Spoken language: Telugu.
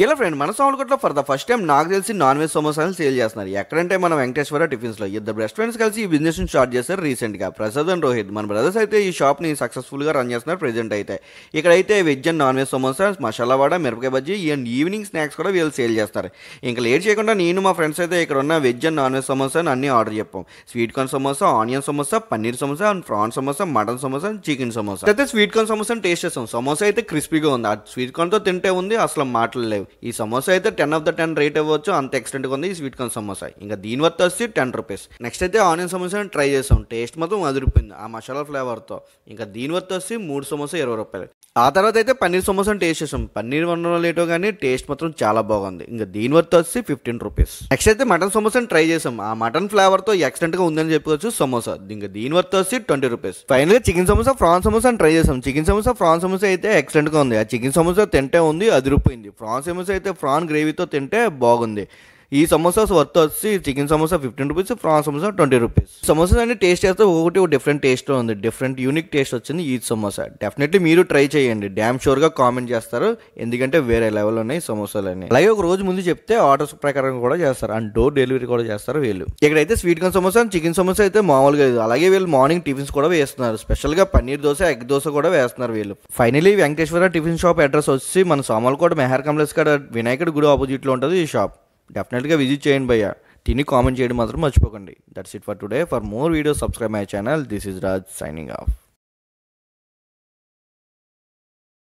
ఇలా ఫ్రెండ్ మన సామర్లకోటలో ఫర్ ద ఫస్ట్ టైం నాకు తెలిసి నాన్ వెజ్ సమోసాలు సేల్ చేస్తున్నారు. ఎక్కడంటే మన వెంకటేశ్వర టిఫిన్స్లో. ఇద్దరు బెస్ట్ ఫ్రెండ్స్ కలిసి ఈ బిజినెస్ స్టార్ట్ చేస్తారు రీసెంట్గా, ప్రసాద్ అండ్ రోహిత్. మన బ్రదర్స్ అయితే ఈ షాప్ని సక్సెస్ఫుల్గా రన్ చేస్తున్నారు ప్రెజెంట్ అయితే. ఇక్కడైతే veg and non veg samosa, masala vada, మిరపకాయ బజ్జీ అండ్ ఈవినింగ్ స్నాక్స్ కూడా వీళ్ళు సేల్ చేస్తారు. ఇంకా లేట్ చేయకుండా నేను మా ఫ్రెండ్స్ అయితే ఇక్కడ ఉన్న veg and non veg samosa అన్ని ఆర్డర్ చెప్పాం. Sweet corn samosa, onion samosa, paneer samosa and prawn samosa, mutton samosa and chicken samosa. అయితే స్వీట్ కార్న్ సమోసా టేస్ట్ చేస్తాం. సమోసా అయితే క్రిస్పీగా ఉంది, ఆ స్వీట్ కార్న్తో తింటే ఉంది అసలు మాటలు లేవు. ఈ సమోసా అయితే 10 of the 10 రేట్ ఇవ్వచ్చు, అంత ఎక్స్టెంట్గా ఉంది ఈ స్వీట్ కార్న్ సమోసా. ఇంకా దీని వర్త్ వచ్చి 10 రూపీస్. నెక్స్ట్ అయితే ఆనియన్ సమోసా ట్రై చేసాం, టేస్ట్ మాత్రం అదిరిపోయింది ఆ మసాలా ఫ్లేవర్తో. ఇంకా దీని వర్త్ వచ్చి 3 సమోసా 20 రూపాయలు. ఆ తర్వాత అయితే పన్నీర్ సమోసా టేస్ట్ చేసాం, పన్నీర్ వన్ లేటో కానీ టేస్ట్ మాత్రం చాలా బాగుంది. ఇంకా దీని వర్త్ వచ్చి 15 రూపీస్. నెక్స్ట్ అయితే మటన్ సమోసా ట్రై చేసాం, ఆ మటన్ ఫ్లేవర్తో ఎక్స్టెంట్గా ఉందని చెప్పుకోవచ్చు సమోసా. ఇంకా దీని వర్త్ వచ్చి 20 రూపీస్. ఫైనల్గా chicken samosa, prawn samosa try చేసాం. చికెన్ సమోసా, ప్రాన్ సమోసా అయితే ఎక్సలెంట్గా ఉంది. ఆ చికెన్ సమోసా తింటే ఉంది అదిరిపోయింది. ప్రాన్ సమోసా అయితే ప్రాన్ గ్రేవీతో తింటే బాగుంది. ఈ సమోసాస్ వర్త్ వచ్చి chicken samosa 15 rupees, prawn samosa 20 rupees. Samosas అన్ని టేస్ట్ చేస్తే ఒకటి డిఫరెంట్ టేస్ట్లో ఉంది, డిఫరెంట్ యూనిక్ టేస్ట్ వచ్చింది ఈ సమోసా. డెఫినెట్లీ మీరు ట్రై చేయండి, డ్యామ్ షూర్గా కామెంట్ చేస్తారు, ఎందుకంటే వేరే లెవెల్ ఉన్నాయి సమోసాలన్నీ. అలాగే ఒక రోజు ముందు చెప్తే ఆర్డర్స్ ప్రకారం కూడా చేస్తారు అండ్ డోర్ డెలివరీ కూడా చేస్తారు వీళ్ళు. ఇక్కడైతే sweet corn samosa, chicken samosa అయితే మామూలుగా. అలాగే వీళ్ళు మార్నింగ్ టిఫిన్స్ కూడా వేస్తున్నారు, స్పెషల్గా పన్నీర్ దోశ, ఎగ్ దోశ కూడా వేస్తున్నారు వీళ్ళు. Finally Venkateswara tiffin shop address వచ్చి మన సామర్లకోట మెహర్ కాంప్లెక్స్ కాడ వినాయకుడి గుడి ఆపోజిట్లో ఉంటుంది ఈ షాప్. డెఫినెట్గా విజిట్ చేయండి భయ్యా, తిని కామెంట్ చేయడం మాత్రం మర్చిపోకండి. That's it for today. For more videos subscribe my channel. This is Raj signing off.